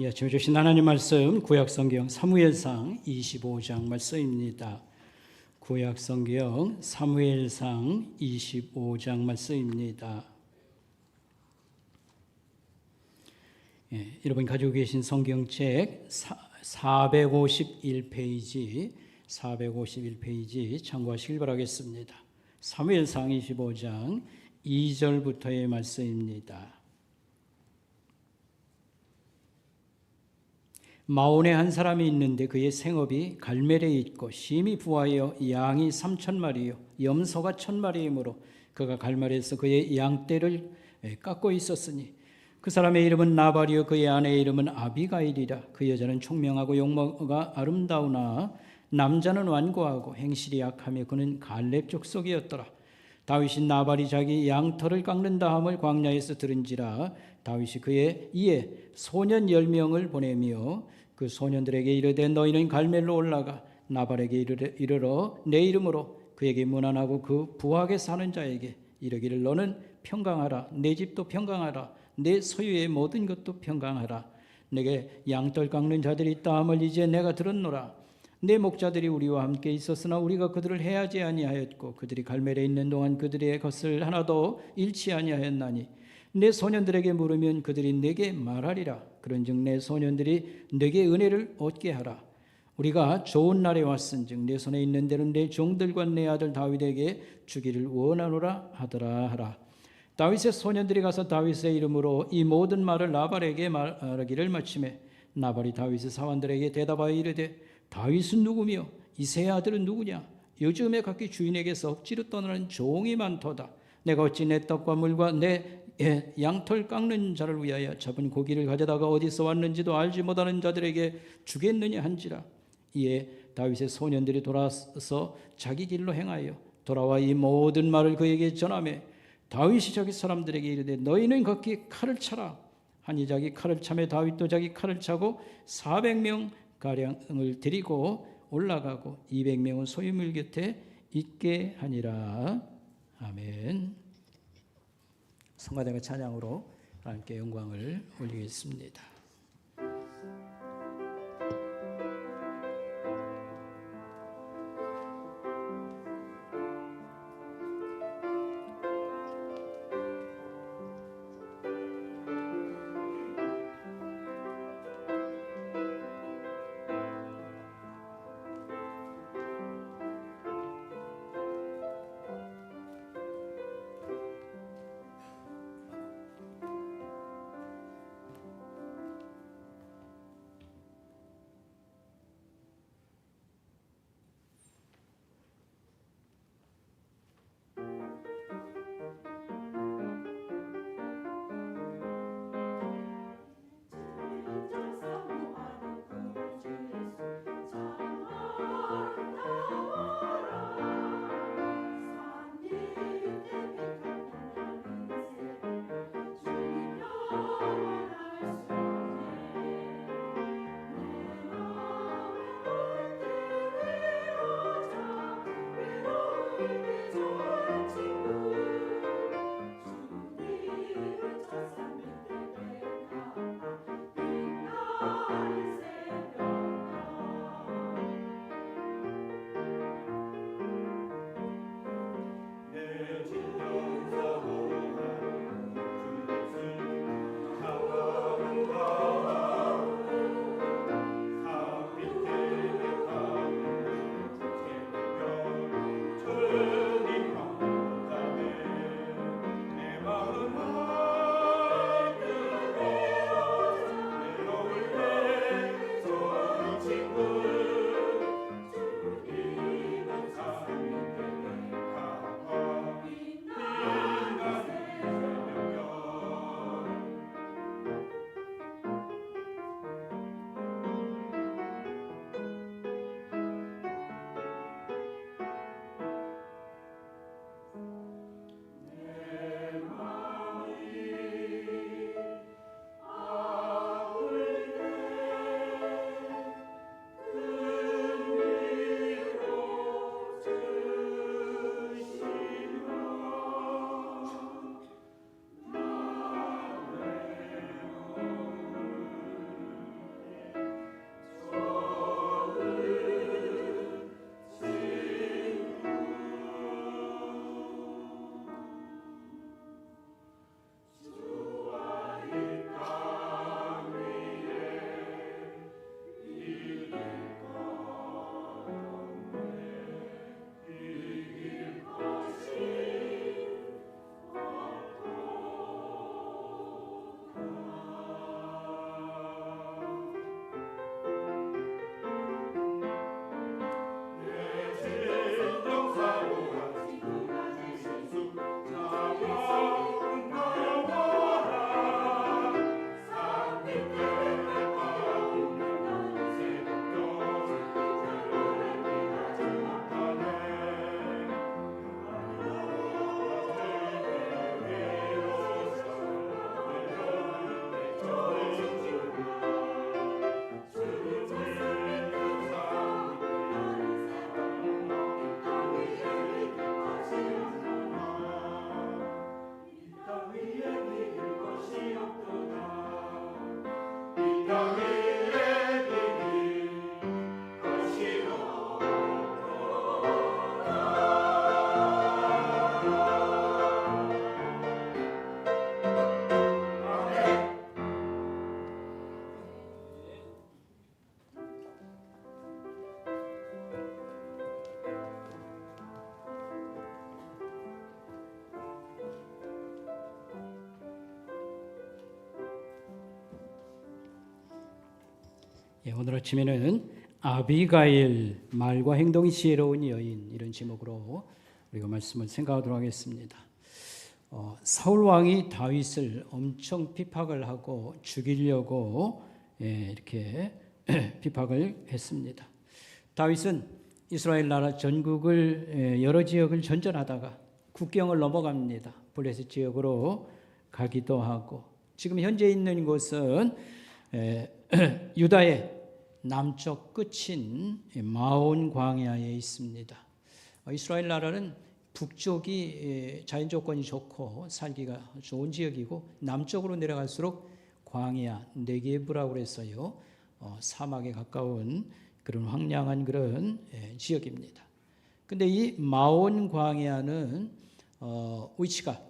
이 아침에 주신 하나님 말씀 구약성경 사무엘상 25장 말씀입니다. 구약성경 사무엘상 25장 말씀입니다. 여러분 가지고 계신 성경책 451페이지 참고하시길 바라겠습니다. 사무엘상 25장 2절부터의 말씀입니다. 마온에 한 사람이 있는데 그의 생업이 갈멜에 있고 심히 부하여 양이 3,000마리요 염소가 1,000마리이므로 그가 갈멜에서 그의 양떼를 깎고 있었으니 그 사람의 이름은 나발이요 그의 아내의 이름은 아비가일이라. 그 여자는 총명하고 용모가 아름다우나 남자는 완고하고 행실이 약하며 그는 갈렙 족속이었더라. 다윗이 나발이 자기 양털을 깎는다 함을 광야에서 들은지라. 다윗이 그의 이에 소년 10명을 보내며 그 소년들에게 이르되 너희는 갈멜로 올라가 나발에게 이르러 내 이름으로 그에게 문안하고 그 부하게 사는 자에게 이르기를 너는 평강하라. 내 집도 평강하라. 내 소유의 모든 것도 평강하라. 내게 양털 깎는 자들이 있다 함을 이제 내가 들었노라. 내 목자들이 우리와 함께 있었으나 우리가 그들을 해하지 아니하였고 그들이 갈멜에 있는 동안 그들의 것을 하나도 잃지 아니하였나니 내 소년들에게 물으면 그들이 내게 말하리라. 그런즉 내 소년들이 내게 은혜를 얻게 하라. 우리가 좋은 날에 왔은즉 내 손에 있는 대로 내 종들과 내 아들 다윗에게 주기를 원하노라 하더라. 다윗의 소년들이 가서 다윗의 이름으로 이 모든 말을 나발에게 말하기를 마치매 나발이 다윗의 사환들에게 대답하여 이르되 다윗은 누구며 이새의 아들은 누구냐? 요즘에 각기 주인에게서 억지로 떠나는 종이 많도다. 내가 어찌 내 떡과 물과 내 양털 깎는 자를 위하여 잡은 고기를 가져다가 어디서 왔는지도 알지 못하는 자들에게 주겠느냐 한지라. 이에 다윗의 소년들이 돌아서 자기 길로 행하여 돌아와 이 모든 말을 그에게 전하매 다윗이 자기 사람들에게 이르되 너희는 각기 칼을 차라 하니 자기 칼을 차매 다윗도 자기 칼을 차고 400명 가량을 데리고 올라가고 200명은 소유물 곁에 있게 하니라. 아멘. 성가대가 찬양으로 하나님께 영광을 올리겠습니다. 오늘 아침에는 아비가일, 말과 행동이 지혜로운 여인, 이런 제목으로 우리가 말씀을 생각하도록 하겠습니다. 사울 왕이 다윗을 엄청 핍박을 하고 죽이려고 이렇게 핍박을 했습니다. 다윗은 이스라엘 나라 전국을 여러 지역을 전전하다가 국경을 넘어갑니다. 블레셋 지역으로 가기도 하고, 지금 현재 있는 곳은 유다의 남쪽 끝인 마온 광야에 있습니다. 이스라엘 나라는 북쪽이 자연 조건이 좋고 살기가 좋은 지역이고, 남쪽으로 내려갈수록 광야, 네게브라고 해서요, 사막에 가까운 그런 황량한 그런 지역입니다. 근데 이 마온 광야는 위치가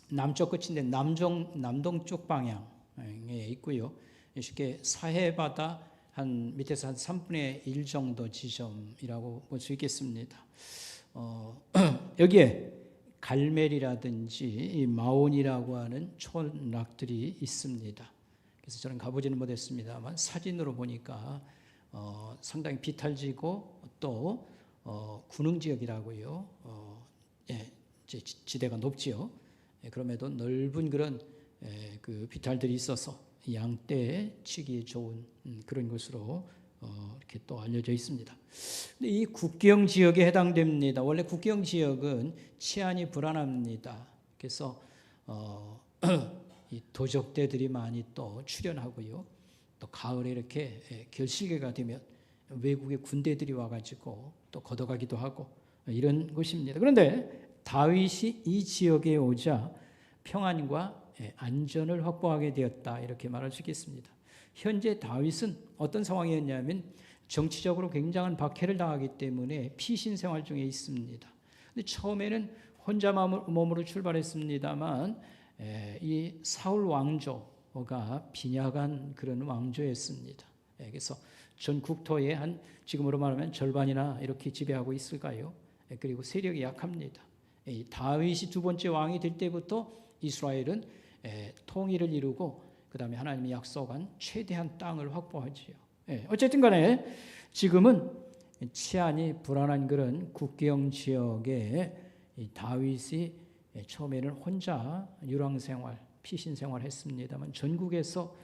남쪽 끝인데 남동쪽 방향에 있고요. 쉽게 사해바다 한 밑에서 한 3분의 1 정도 지점이라고 볼 수 있겠습니다. 여기에 갈멜이라든지 이 마온이라고 하는 촌락들이 있습니다. 그래서 저는 가보지는 못했습니다만 사진으로 보니까 상당히 비탈지고 또 군흥지역이라고요. 지대가 높지요. 그럼에도 넓은 그런 그 비탈들이 있어서 양떼 치기 좋은 그런 것으로 이렇게 또 알려져 있습니다. 근데 이 국경 지역에 해당됩니다. 원래 국경 지역은 치안이 불안합니다. 그래서 이 도적대들이 많이 또 출현하고요. 또 가을에 이렇게 결실계가 되면 외국의 군대들이 와가지고 또 걷어가기도 하고 이런 것입니다. 그런데 다윗이 이 지역에 오자 평안과 안전을 확보하게 되었다, 이렇게 말할 수 있겠습니다. 현재 다윗은 어떤 상황이었냐면 정치적으로 굉장한 박해를 당하기 때문에 피신 생활 중에 있습니다. 근데 처음에는 혼자 몸으로 출발했습니다만 이 사울 왕조가 빈약한 그런 왕조였습니다. 그래서 전 국토의 한 지금으로 말하면 절반이나 이렇게 지배하고 있을까요? 그리고 세력이 약합니다. 다윗이 두 번째 왕이 될 때부터 이스라엘은 통일을 이루고 그 다음에 하나님이 약속한 최대한 땅을 확보하지요. 어쨌든 간에 지금은 치안이 불안한 그런 국경 지역에 다윗이 처음에는 혼자 유랑생활, 피신생활 했습니다만 전국에서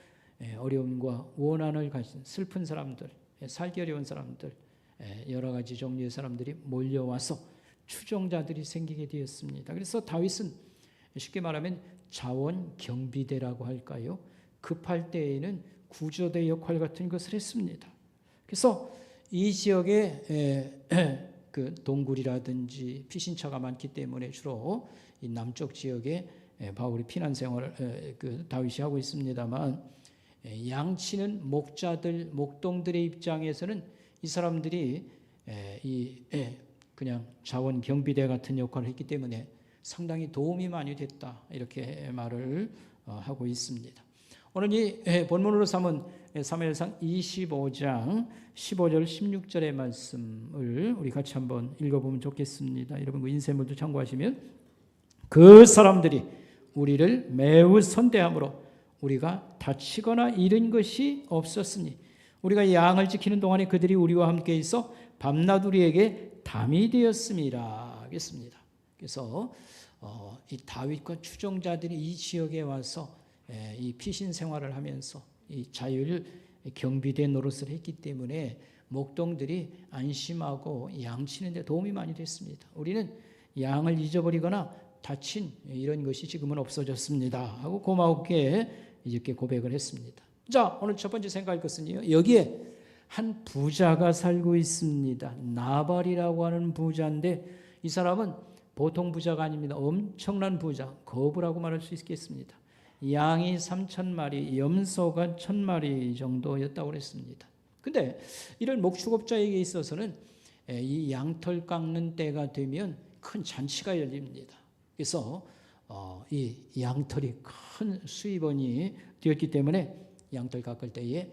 어려움과 원한을 가진 슬픈 사람들, 살기 어려운 사람들, 여러 가지 종류의 사람들이 몰려와서 추종자들이 생기게 되었습니다. 그래서 다윗은 쉽게 말하면 자원 경비대라고 할까요? 급할 때에는 구조대 역할 같은 것을 했습니다. 그래서 이 지역에 그 동굴이라든지 피신처가 많기 때문에 주로 이 남쪽 지역에 바울이 피난 생활을 그 다윗이 하고 있습니다만, 양치는 목동들의 입장에서는 이 사람들이 그냥 자원 경비대 같은 역할을 했기 때문에 상당히 도움이 많이 됐다, 이렇게 말을 하고 있습니다. 오늘 이 본문으로 삼은 사무엘상 25장 15절 16절의 말씀을 우리 같이 한번 읽어보면 좋겠습니다. 여러분 그 인쇄물도 참고하시면, 그 사람들이 우리를 매우 선대함으로 우리가 다치거나 잃은 것이 없었으니 우리가 양을 지키는 동안에 그들이 우리와 함께 있어 밤낮 우리에게 담이 되었음이라 하겠습니다. 그래서 이 다윗과 추종자들이 이 지역에 와서 이 피신 생활을 하면서 이 자율 경비대 노릇을 했기 때문에 목동들이 안심하고 양치는 데 도움이 많이 됐습니다. 우리는 양을 잊어버리거나 다친 이런 것이 지금은 없어졌습니다 하고 고맙게 이렇게 고백을 했습니다. 자, 오늘 첫 번째 생각할 것은요, 여기에 한 부자가 살고 있습니다. 나발이라고 하는 부자인데 이 사람은 보통 부자가 아닙니다. 엄청난 부자, 거부라고 말할 수 있겠습니다. 양이 3,000마리, 염소가 1,000마리 정도였다고 그랬습니다. 근데 이런 목축업자에게 있어서는 이 양털 깎는 때가 되면 큰 잔치가 열립니다. 그래서 이 양털이 큰 수입원이 되었기 때문에 양털 깎을 때에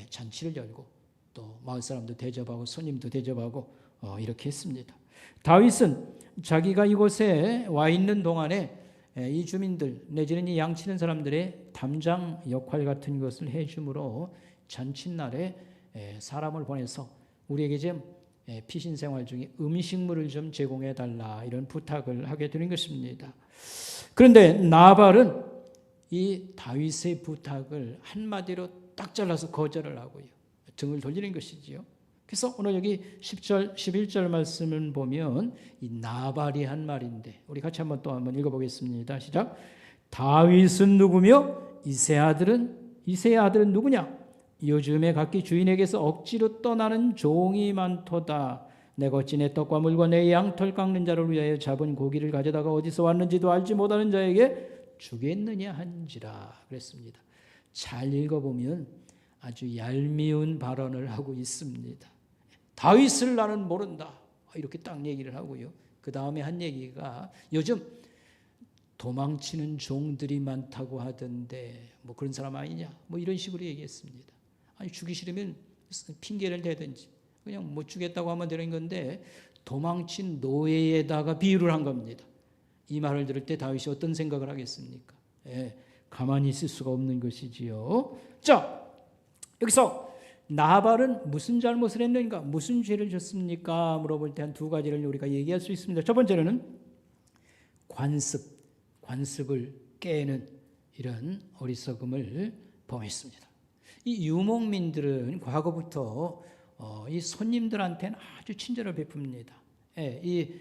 잔치를 열고 또 마을 사람도 대접하고 손님도 대접하고 이렇게 했습니다. 다윗은 자기가 이곳에 와 있는 동안에 이 주민들 내지는 이 양치는 사람들의 담장 역할 같은 것을 해줌으로 잔칫날에 사람을 보내서 우리에게 좀 피신 생활 중에 음식물을 좀 제공해 달라 이런 부탁을 하게 되는 것입니다. 그런데 나발은 이 다윗의 부탁을 한마디로 딱 잘라서 거절을 하고요. 등을 돌리는 것이지요. 그래서 오늘 여기 10절, 11절 말씀을 보면 이 나발이 한 말인데 우리 같이 한번 읽어보겠습니다. 시작. 다윗은 누구며 이새의 아들은 누구냐? 요즘에 각기 주인에게서 억지로 떠나는 종이 많도다. 내가 어찌 내 떡과 물과 내 양털 깎는 자를 위하여 잡은 고기를 가져다가 어디서 왔는지도 알지 못하는 자에게 주겠느냐 한지라 그랬습니다. 잘 읽어보면 아주 얄미운 발언을 하고 있습니다. 다윗을 나는 모른다 이렇게 딱 얘기를 하고요. 그 다음에 한 얘기가 요즘 도망치는 종들이 많다고 하던데 뭐 그런 사람 아니냐 뭐 이런 식으로 얘기했습니다. 아니 주기 싫으면 핑계를 대든지 그냥 못 주겠다고 하면 되는 건데 도망친 노예에다가 비유를 한 겁니다. 이 말을 들을 때 다윗이 어떤 생각을 하겠습니까? 가만히 있을 수가 없는 것이지요. 자, 여기서 나발은 무슨 잘못을 했는가? 무슨 죄를 졌습니까? 물어볼 때 한 두 가지를 우리가 얘기할 수 있습니다. 첫 번째는 관습을 깨는 이런 어리석음을 범했습니다. 이 유목민들은 과거부터 이 손님들한테는 아주 친절을 베풉니다. 이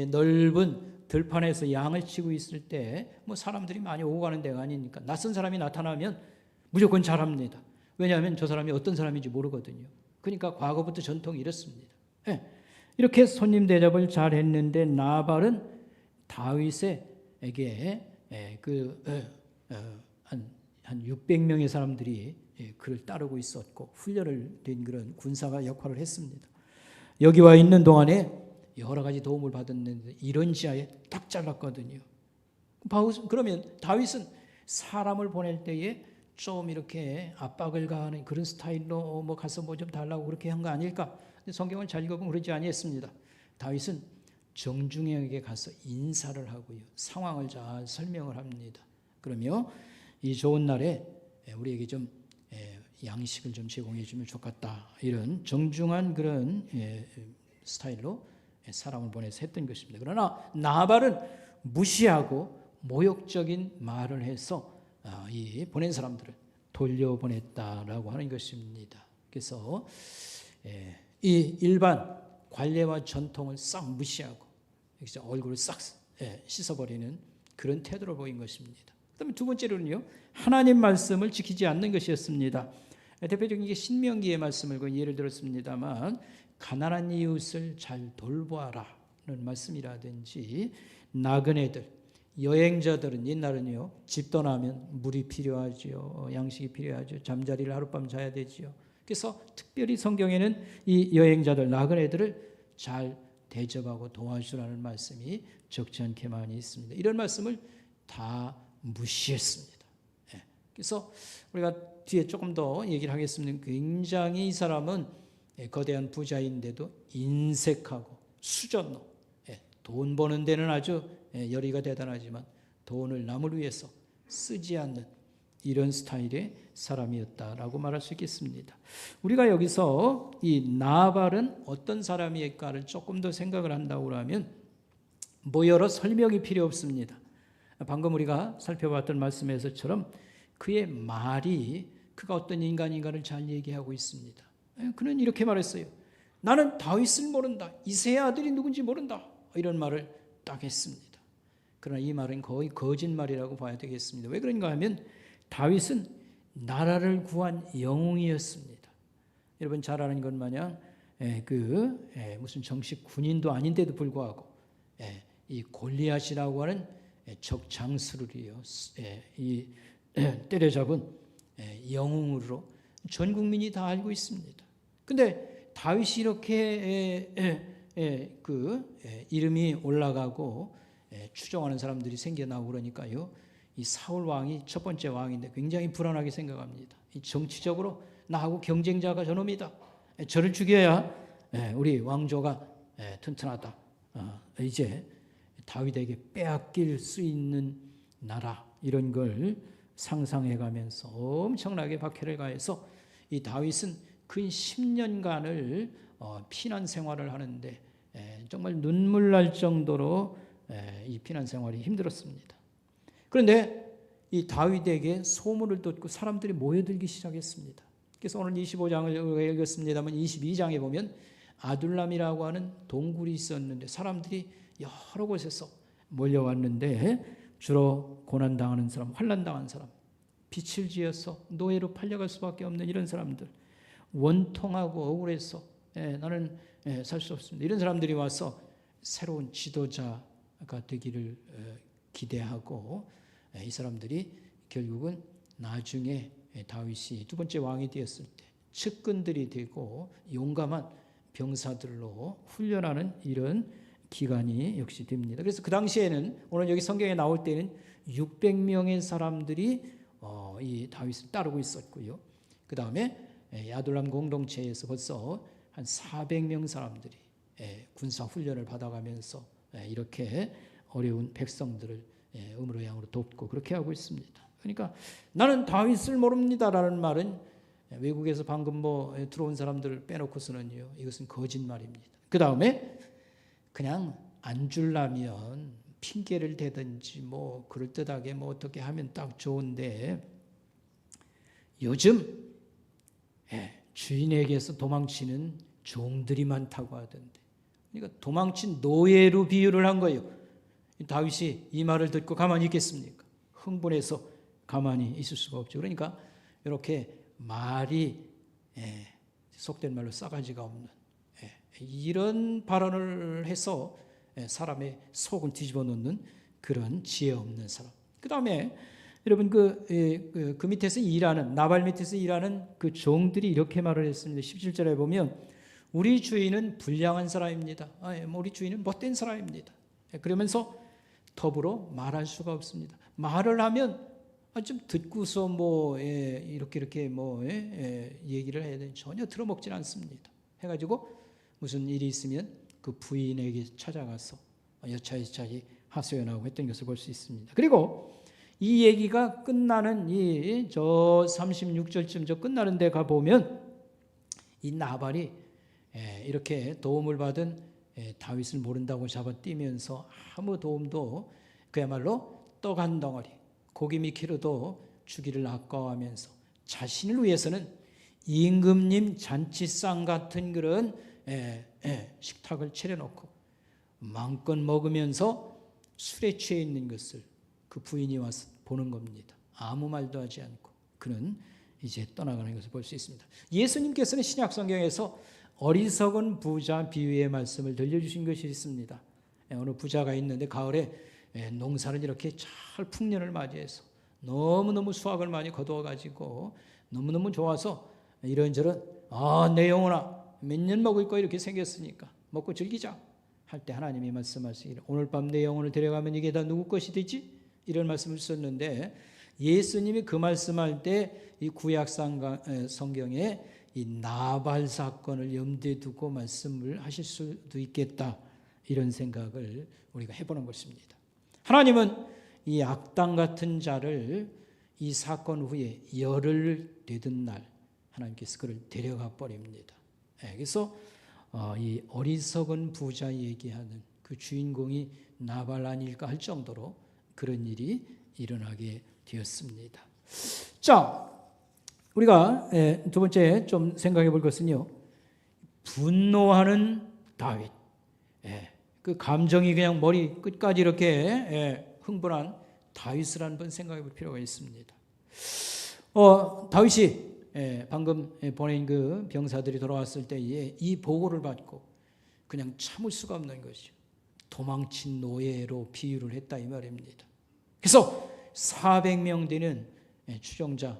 넓은 들판에서 양을 치고 있을 때 뭐 사람들이 많이 오고 가는 데가 아니니까 낯선 사람이 나타나면 무조건 잘합니다. 왜냐하면 저 사람이 어떤 사람인지 모르거든요. 그러니까 과거부터 전통이 이렇습니다. 이렇게 손님 대접을 잘 했는데 나발은 다윗에게 한 600명의 사람들이 그를 따르고 있었고 훈련을 된 그런 군사가 역할을 했습니다. 여기 와 있는 동안에 여러 가지 도움을 받았는데 이런 지하에 딱 잘랐거든요. 그러면 다윗은 사람을 보낼 때에 좀 이렇게 압박을 가하는 그런 스타일로 뭐 가서 뭐 좀 달라고 그렇게 한 거 아닐까? 근데 성경을 잘 읽어보면 그러지 아니했습니다. 다윗은 정중행에게 가서 인사를 하고요. 상황을 잘 설명을 합니다. 그러며 이 좋은 날에 우리에게 좀 양식을 좀 제공해 주면 좋겠다. 이런 정중한 그런 스타일로 사람을 보내서 했던 것입니다. 그러나 나발은 무시하고 모욕적인 말을 해서 이 보낸 사람들을 돌려보냈다라고 하는 것입니다. 그래서 이 일반 관례와 전통을 싹 무시하고 얼굴을 싹 씻어버리는 그런 태도를 보인 것입니다. 그다음에 두 번째로는요, 하나님 말씀을 지키지 않는 것이었습니다. 대표적인 게 신명기의 말씀을 예를 들었습니다만 가난한 이웃을 잘 돌보아라는 말씀이라든지 나그네들, 여행자들은 옛날은요 집 떠나면 물이 필요하지요, 양식이 필요하죠, 잠자리를 하룻밤 자야 되지요. 그래서 특별히 성경에는 이 여행자들, 나그네들을 잘 대접하고 도와주라는 말씀이 적지 않게 많이 있습니다. 이런 말씀을 다 무시했습니다. 그래서 우리가 뒤에 조금 더 얘기를 하겠습니다. 굉장히 이 사람은 거대한 부자인데도 인색하고 수전노, 돈 버는 데는 아주 열의가 대단하지만 돈을 남을 위해서 쓰지 않는 이런 스타일의 사람이었다라고 말할 수 있겠습니다. 우리가 여기서 이 나발은 어떤 사람일까를 조금 더 생각을 한다고 하면 뭐 여러 설명이 필요 없습니다. 방금 우리가 살펴봤던 말씀에서처럼 그의 말이 그가 어떤 인간인가를 잘 얘기하고 있습니다. 그는 이렇게 말했어요. 나는 다윗을 모른다. 이새의 아들이 누군지 모른다. 이런 말을 딱 했습니다. 그러나 이 말은 거의 거짓말이라고 봐야 되겠습니다. 왜 그런가 하면 다윗은 나라를 구한 영웅이었습니다. 여러분 잘 아는 것 마냥 무슨 정식 군인도 아닌데도 불구하고 이 골리앗이라고 하는 적 장수를요 이 때려잡은 영웅으로 전 국민이 다 알고 있습니다. 근데 다윗이 이렇게 이름이 올라가고 추종하는 사람들이 생겨나고 그러니까요, 이 사울 왕이 첫 번째 왕인데 굉장히 불안하게 생각합니다. 이 정치적으로 나하고 경쟁자가 저놈이다. 저를 죽여야 우리 왕조가 튼튼하다. 이제 다윗에게 빼앗길 수 있는 나라, 이런 걸 상상해가면서 엄청나게 박해를 가해서 이 다윗은 근 10년간을 피난 생활을 하는데 정말 눈물 날 정도로 이 피난 생활이 힘들었습니다. 그런데 이 다윗에게 소문을 듣고 사람들이 모여들기 시작했습니다. 그래서 오늘 25장을 읽었습니다만 22장에 보면 아둘람이라고 하는 동굴이 있었는데 사람들이 여러 곳에서 몰려왔는데 주로 고난당하는 사람, 환난당한 사람, 빚을 지어서 노예로 팔려갈 수밖에 없는 이런 사람들, 원통하고 억울해서 나는 살 수 없습니다. 이런 사람들이 와서 새로운 지도자가 되기를 기대하고 이 사람들이 결국은 나중에 다윗이 두 번째 왕이 되었을 때 측근들이 되고 용감한 병사들로 훈련하는 이런 기간이 역시 됩니다. 그래서 그 당시에는 오늘 여기 성경에 나올 때는 600명의 사람들이 이 다윗을 따르고 있었고요. 그 다음에 아둘람 공동체에서 벌써 한 400명 사람들이 군사 훈련을 받아가면서 이렇게 어려운 백성들을 음으로 양으로 돕고 그렇게 하고 있습니다. 그러니까 나는 다윗을 모릅니다라는 말은 외국에서 방금 들어온 사람들을 빼놓고서는요, 이것은 거짓말입니다. 그 다음에 그냥 안 줄라면 핑계를 대든지 그럴듯하게 어떻게 하면 딱 좋은데 요즘 주인에게서 도망치는 종들이 많다고 하던데, 그러니까 도망친 노예로 비유를 한 거예요. 다윗이 이 말을 듣고 가만히 있겠습니까? 흥분해서 가만히 있을 수가 없죠. 그러니까 이렇게 말이 속된 말로 싸가지가 없는 이런 발언을 해서 사람의 속을 뒤집어 놓는 그런 지혜 없는 사람. 그 다음에 여러분 그 밑에서 일하는 나발 밑에서 일하는 그 종들이 이렇게 말을 했습니다. 17절에 보면 우리 주인은 불량한 사람입니다. 우리 주인은 못된 사람입니다. 그러면서 더불어 말할 수가 없습니다. 말을 하면 좀 듣고서 이렇게 얘기를 해야 되는 전혀 들어먹질 않습니다. 해가지고 무슨 일이 있으면 그 부인에게 찾아가서 여차저차히 하소연하고 했던 것을 볼 수 있습니다. 그리고 이 얘기가 끝나는 저 36절쯤 저 끝나는 데 가보면 이 나발이 이렇게 도움을 받은 다윗을 모른다고 잡아뛰면서 아무 도움도 그야말로 떡 한 덩어리 고기 미키로도 주기를 아까워하면서 자신을 위해서는 임금님 잔치상 같은 그런 식탁을 차려놓고 마음껏 먹으면서 술에 취해 있는 것을 그 부인이 와서 보는 겁니다. 아무 말도 하지 않고 그는 이제 떠나가는 것을 볼 수 있습니다. 예수님께서는 신약 성경에서 어리석은 부자 비유의 말씀을 들려주신 것이 있습니다. 어느 부자가 있는데 가을에 농사를 이렇게 잘 풍년을 맞이해서 너무너무 수확을 많이 거두어가지고 너무너무 좋아서 이런저런 내 영혼아 몇 년 먹을 거 이렇게 생겼으니까 먹고 즐기자 할 때 하나님이 말씀하시기를 오늘 밤 내 영혼을 데려가면 이게 다 누구 것이 되지? 이런 말씀을 썼는데 예수님이 그 말씀할 때 이 구약 성경에 이 나발 사건을 염두에 두고 말씀을 하실 수도 있겠다 이런 생각을 우리가 해보는 것입니다. 하나님은 이 악당 같은 자를 이 사건 후에 열흘 되던 날 하나님께서 그를 데려가 버립니다. 그래서 이 어리석은 부자 얘기하는 그 주인공이 나발 아닐까 할 정도로 그런 일이 일어나게 되었습니다. 자, 우리가 두 번째 좀 생각해 볼 것은요, 분노하는 다윗. 그 감정이 그냥 머리 끝까지 이렇게 흥분한 다윗을 한번 생각해 볼 필요가 있습니다. 다윗이 방금 보낸 그 병사들이 돌아왔을 때에 이 보고를 받고 그냥 참을 수가 없는 것이죠. 도망친 노예로 비유를 했다 이 말입니다. 그래서 400명 되는 추종자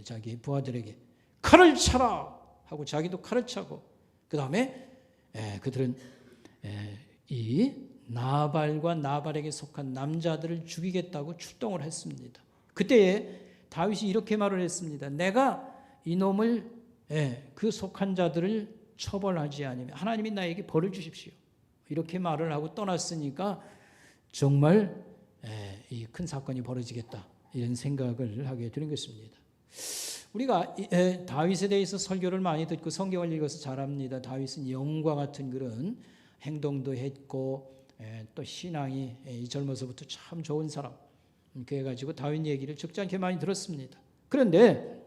자기 부하들에게 칼을 차라 하고 자기도 칼을 차고 그 다음에 그들은 이 나발과 나발에게 속한 남자들을 죽이겠다고 출동을 했습니다. 그때에 다윗이 이렇게 말을 했습니다. 내가 이놈을 그 속한 자들을 처벌하지 않으면 하나님이 나에게 벌을 주십시오. 이렇게 말을 하고 떠났으니까 정말 이 큰 사건이 벌어지겠다 이런 생각을 하게 되는 것입니다. 우리가 다윗에 대해서 설교를 많이 듣고 성경을 읽어서 잘 압니다. 다윗은 영과 같은 그런 행동도 했고 또 신앙이 젊어서부터 참 좋은 사람, 그래가지고 다윗 얘기를 적지 않게 많이 들었습니다. 그런데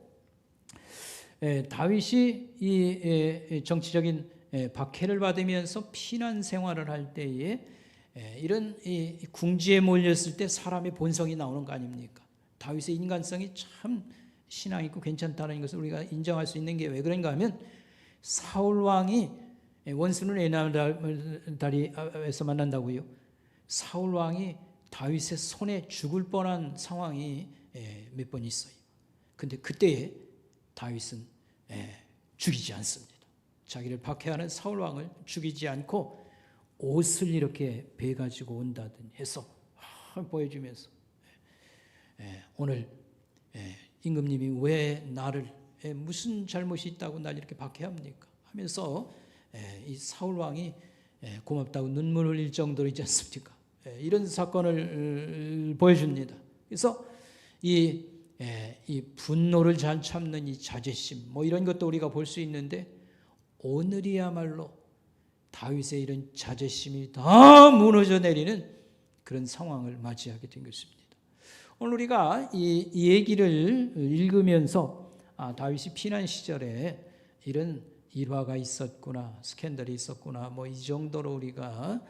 다윗이 이 정치적인 박해를 받으면서 피난 생활을 할 때에 이런 궁지에 몰렸을 때 사람의 본성이 나오는 거 아닙니까? 다윗의 인간성이 참 신앙 있고 괜찮다는 것을 우리가 인정할 수 있는 게 왜 그런가 하면, 사울 왕이 원수는 에나다리에서 만난다고요. 사울 왕이 다윗의 손에 죽을 뻔한 상황이 몇 번 있어요. 근데 그때에 다윗은 죽이지 않습니다. 자기를 박해하는 사울 왕을 죽이지 않고 옷을 이렇게 베가지고 온다더니 해서 보여주면서 오늘 임금님이 왜 나를 무슨 잘못이 있다고 날 이렇게 박해합니까? 하면서 이 사울 왕이 고맙다고 눈물 흘릴 정도로 있지 않습니까? 이런 사건을 보여줍니다. 그래서 이 분노를 잘 참는 이 자제심, 뭐 이런 것도 우리가 볼 수 있는데, 오늘이야말로 다윗의 이런 자제심이 다 무너져 내리는 그런 상황을 맞이하게 된 것입니다. 오늘 우리가 이 얘기를 읽으면서 다윗이 피난 시절에 이런 일화가 있었구나, 스캔들이 있었구나, 뭐 이 정도로 우리가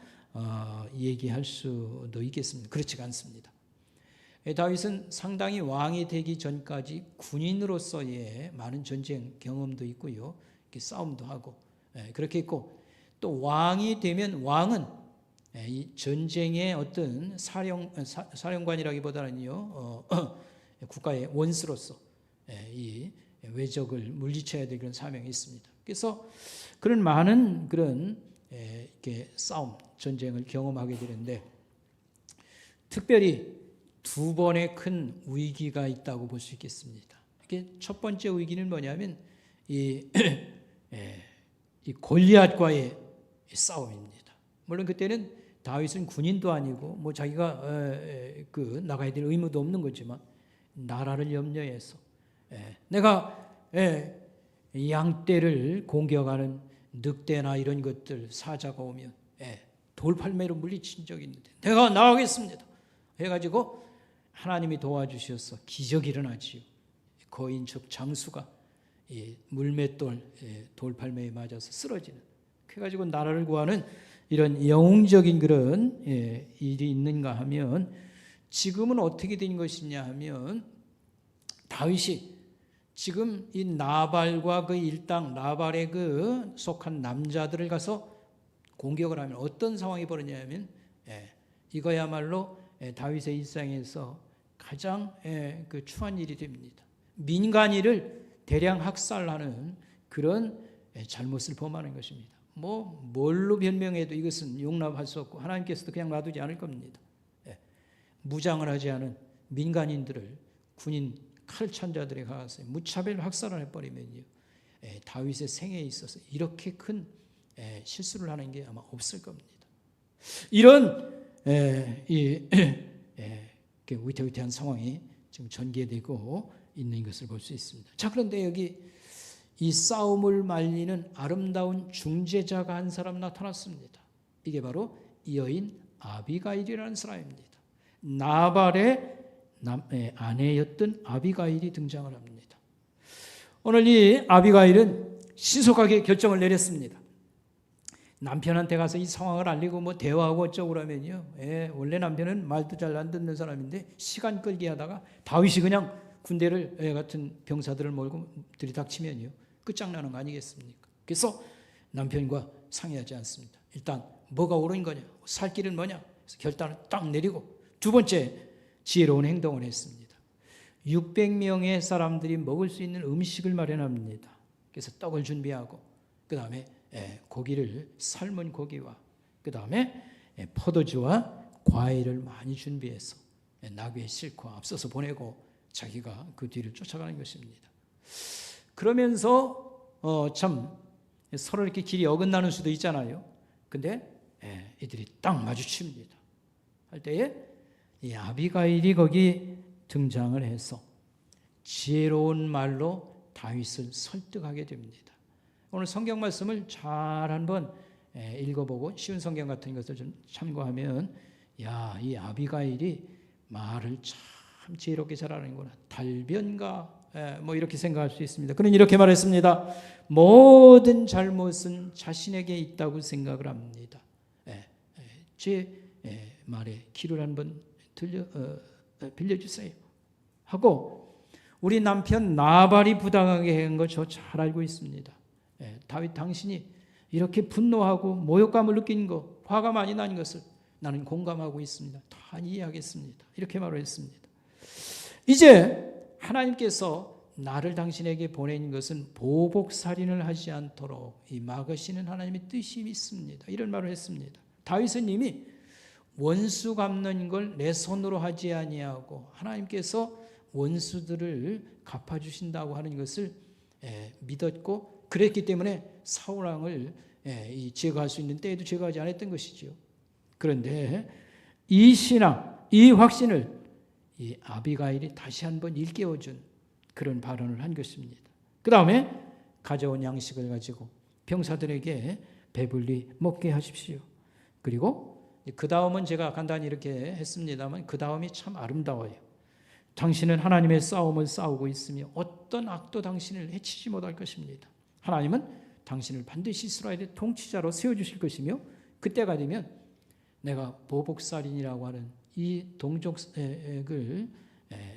얘기할 수도 있겠습니다. 그렇지가 않습니다. 다윗은 상당히 왕이 되기 전까지 군인으로서의 많은 전쟁 경험도 있고요, 이렇게 싸움도 하고 그렇게 있고, 또 왕이 되면 왕은 이 전쟁의 어떤 사령관이라기보다는요, 국가의 원수로서 이 외적을 물리쳐야 될 그런 사명이 있습니다. 그래서 그런 많은 그런 이렇게 싸움, 전쟁을 경험하게 되는데, 특별히 두 번의 큰 위기가 있다고 볼 수 있겠습니다. 이게 첫 번째 위기는 뭐냐면 이 골리앗과의 싸움입니다. 물론 그때는 다윗은 군인도 아니고 뭐 자기가 나가야 될 의무도 없는 거지만, 나라를 염려해서 내가 양떼를 공격하는 늑대나 이런 것들 사자가 오면 돌팔매로 물리친 적이 있는데 내가 나가겠습니다 해가지고 하나님이 도와주셔서 기적이 일어나지요. 거인 즉 장수가 물맷돌 돌팔매에 맞아서 쓰러지는, 그래가지고 나라를 구하는 이런 영웅적인 그런 일이 있는가 하면, 지금은 어떻게 된 것이냐 하면, 다윗이 지금 이 나발과 그 일당, 나발의 그 속한 남자들을 가서 공격을 하면 어떤 상황이 벌어지냐면, 이거야말로 다윗의 일상에서 가장 그 추한 일이 됩니다. 민간인을 대량 학살하는 그런 잘못을 범하는 것입니다. 뭘로 변명해도 이것은 용납할 수 없고 하나님께서도 그냥 놔두지 않을 겁니다. 무장을 하지 않은 민간인들을 군인 칼찬자들에 가서 무차별 학살을 해버리면요, 다윗의 생애에 있어서 이렇게 큰 실수를 하는 게 아마 없을 겁니다. 이런 위태위태한 상황이 지금 전개되고 있는 것을 볼 수 있습니다. 자, 그런데 여기 이 싸움을 말리는 아름다운 중재자가 한 사람 나타났습니다. 이게 바로 여인 아비가일이라는 사람입니다. 나발의 아내였던 아비가일이 등장을 합니다. 오늘 이 아비가일은 신속하게 결정을 내렸습니다. 남편한테 가서 이 상황을 알리고 뭐 대화하고 어쩌고 그러면요, 원래 남편은 말도 잘 안 듣는 사람인데 시간 끌기 하다가 다윗이 그냥 군대를 같은 병사들을 몰고 들이닥치면요, 끝장나는 거 아니겠습니까? 그래서 남편과 상의하지 않습니다. 일단 뭐가 옳은 거냐, 살 길은 뭐냐, 그래서 결단을 딱 내리고 두 번째 지혜로운 행동을 했습니다. 600명의 사람들이 먹을 수 있는 음식을 마련합니다. 그래서 떡을 준비하고, 그 다음에 고기를, 삶은 고기와 그 다음에 포도주와 과일을 많이 준비해서 나귀에 싣고 앞서서 보내고 자기가 그 뒤를 쫓아가는 것입니다. 그러면서 참 서로 이렇게 길이 어긋나는 수도 있잖아요. 근데 이들이 딱 마주칩니다. 할 때에 이 아비가일이 거기 등장을 해서 지혜로운 말로 다윗을 설득하게 됩니다. 오늘 성경 말씀을 잘 한번 읽어보고 쉬운 성경 같은 것을 좀 참고하면 야, 이 아비가일이 말을 참 지혜롭게 잘하는구나. 달변가 뭐 이렇게 생각할 수 있습니다. 그는 이렇게 말했습니다. 모든 잘못은 자신에게 있다고 생각을 합니다. 제 말에 귀를 한번 빌려주세요 하고 우리 남편 나발이 부당하게 한 거 저 잘 알고 있습니다. 다윗 당신이 이렇게 분노하고 모욕감을 느낀 거, 화가 많이 난 것을 나는 공감하고 있습니다. 다 이해하겠습니다. 이렇게 말을 했습니다. 이제 하나님께서 나를 당신에게 보낸 것은 보복살인을 하지 않도록 이 막으시는 하나님의 뜻이 있습니다. 이런 말을 했습니다. 다윗은 이미 원수 갚는 걸 내 손으로 하지 아니하고 하나님께서 원수들을 갚아주신다고 하는 것을 믿었고 그랬기 때문에 사울 왕을 제거할 수 있는 때에도 제거하지 않았던 것이죠. 그런데 이 신앙, 이 확신을 이 아비가일이 다시 한번 일깨워준 그런 발언을 한 것입니다. 그 다음에 가져온 양식을 가지고 병사들에게 배불리 먹게 하십시오. 그리고 그 다음은 제가 간단히 이렇게 했습니다만 그 다음이 참 아름다워요. 당신은 하나님의 싸움을 싸우고 있으며 어떤 악도 당신을 해치지 못할 것입니다. 하나님은 당신을 반드시 이스라엘의 통치자로 세워주실 것이며 그때가 되면 내가 보복살인이라고 하는 이 동족을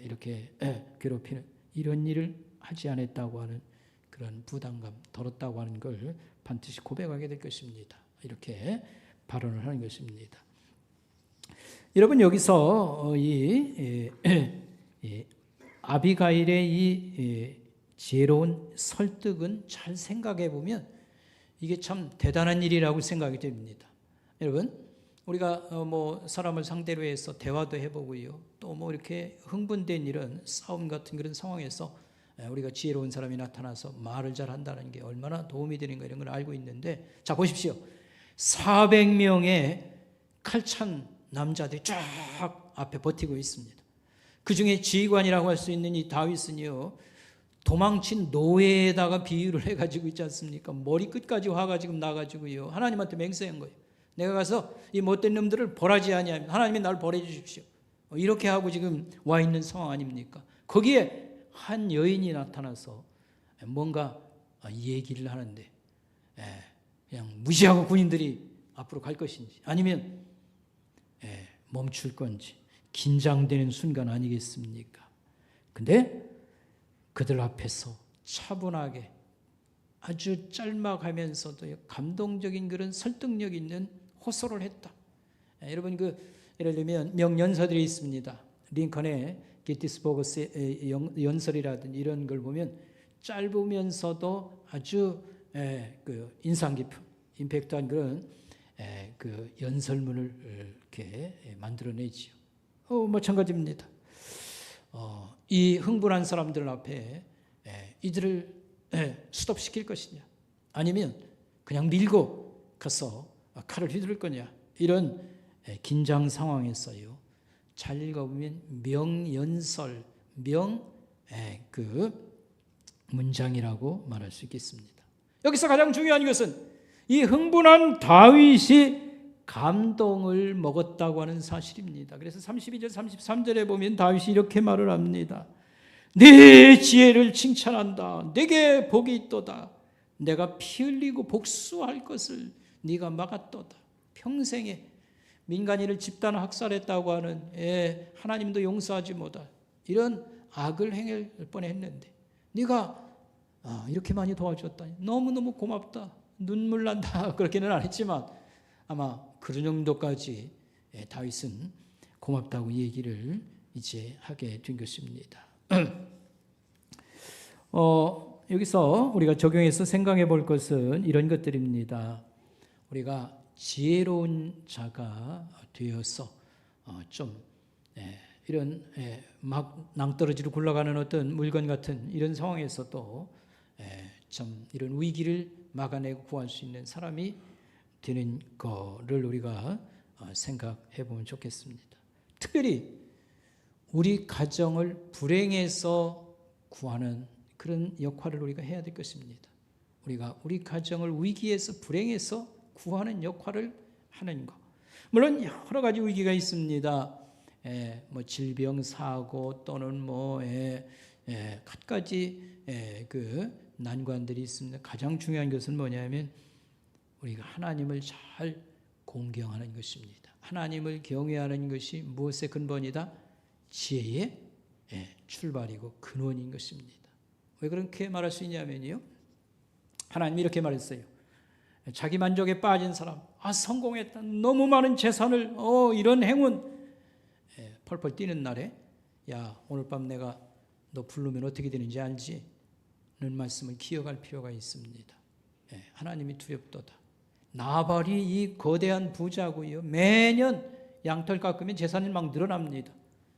이렇게 괴롭히는 이런 일을 하지 않았다고 하는 그런 부담감, 더럽다고 하는 걸 반드시 고백하게 될 것입니다. 이렇게 발언을 하는 것입니다. 여러분 여기서 이 아비가일의 이 지혜로운 설득은 잘 생각해 보면 이게 참 대단한 일이라고 생각이 됩니다. 여러분 우리가 뭐 사람을 상대로 해서 대화도 해보고요. 또 뭐 이렇게 흥분된 일은 싸움 같은 그런 상황에서 우리가 지혜로운 사람이 나타나서 말을 잘 한다는 게 얼마나 도움이 되는가 이런 걸 알고 있는데 자 보십시오. 400명의 칼찬 남자들이 쫙 앞에 버티고 있습니다. 그 중에 지휘관이라고 할 수 있는 이 다윗은요. 도망친 노예에다가 비유를 해가지고 있지 않습니까? 머리 끝까지 화가 지금 나가지고요. 하나님한테 맹세한 거예요. 내가 가서 이 못된 놈들을 벌하지 아니하면 하나님이 나를 벌해 주십시오. 이렇게 하고 지금 와 있는 상황 아닙니까? 거기에 한 여인이 나타나서 뭔가 얘기를 하는데 그냥 무시하고 군인들이 앞으로 갈 것인지 아니면 멈출 건지 긴장되는 순간 아니겠습니까? 근데 그들 앞에서 차분하게 아주 짤막하면서도 감동적인 그런 설득력 있는 호소를 했다. 여러분 예를 들면 명연설들이 있습니다. 링컨의 게티스버그 연설이라든지 이런 걸 보면 짧으면서도 아주 인상 깊은 임팩트한 그런 그 연설문을 이렇게 만들어내지요. 마찬가지입니다. 이 흥분한 사람들 앞에 이들을 스톱시킬 것이냐 아니면 그냥 밀고 가서 칼을 휘두를 거냐 이런 긴장 상황에서요. 잘 읽어보면 명연설, 그 문장이라고 말할 수 있겠습니다. 여기서 가장 중요한 것은 이 흥분한 다윗이 감동을 먹었다고 하는 사실입니다. 그래서 32절 33절에 보면 다윗이 이렇게 말을 합니다. 네 지혜를 칭찬한다. 내게 복이 있도다. 내가 피 흘리고 복수할 것을 네가 막았도다. 평생에 민간인을 집단 학살했다고 하는 하나님도 용서하지 못할 이런 악을 행할 뻔했는데 네가 이렇게 많이 도와줬다니 너무너무 고맙다. 눈물 난다. 그렇게는 안 했지만 아마 그런 정도까지 다윗은 고맙다고 얘기를 이제 하게 된 것입니다. 여기서 우리가 적용해서 생각해 볼 것은 이런 것들입니다. 우리가 지혜로운 자가 되어서 좀 이런 막 낭떠러지로 굴러가는 어떤 물건 같은 이런 상황에서도 좀 이런 위기를 막아내고 구할 수 있는 사람이 되는 거를 우리가 생각해 보면 좋겠습니다. 특별히 우리 가정을 불행해서 구하는 그런 역할을 우리가 해야 될 것입니다. 우리가 우리 가정을 위기에서 불행에서 구하는 역할을 하는 것. 물론 여러 가지 위기가 있습니다. 뭐 질병, 사고 또는 뭐 갖가지 그 난관들이 있습니다. 가장 중요한 것은 뭐냐면 우리가 하나님을 잘 공경하는 것입니다. 하나님을 경외하는 것이 무엇의 근본이다? 지혜의 출발이고 근원인 것입니다. 왜 그렇게 말할 수 있냐면요, 하나님이 이렇게 말했어요. 자기 만족에 빠진 사람, 성공했다, 너무 많은 재산을, 이런 행운, 펄펄 뛰는 날에 야, 오늘 밤 내가 너 부르면 어떻게 되는지 알지? 는 말씀을 기억할 필요가 있습니다. 하나님이 두렵도다. 나발이 이 거대한 부자고요, 매년 양털 깎으면 재산이 막 늘어납니다.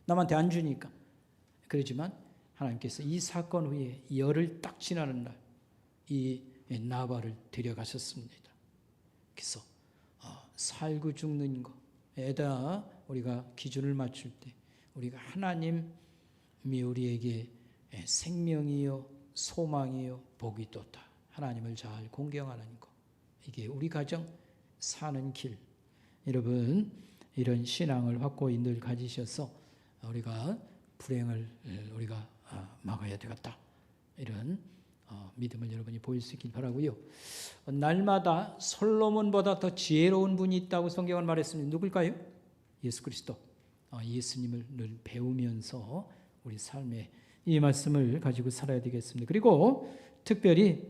남한테 안 주니까. 그렇지만 하나님께서 이 사건 후에 열흘 딱 지나는 날 이 나발을 데려가셨습니다. 그래서 살고 죽는 거에다 우리가 기준을 맞출 때 우리가 하나님이 우리에게 생명이요 소망이요 복이도다. 하나님을 잘 공경하는 것, 이게 우리 가정 사는 길. 여러분, 이런 신앙을 확고히 늘 가지셔서 우리가 불행을 우리가 막아야 되겠다, 이런 믿음을 여러분이 보일 수 있길 바라고요. 날마다 솔로몬보다 더 지혜로운 분이 있다고 성경은 말했습니다. 누굴까요? 예수 그리스도. 예수님을 늘 배우면서 우리 삶에 이 말씀을 가지고 살아야 되겠습니다. 그리고 특별히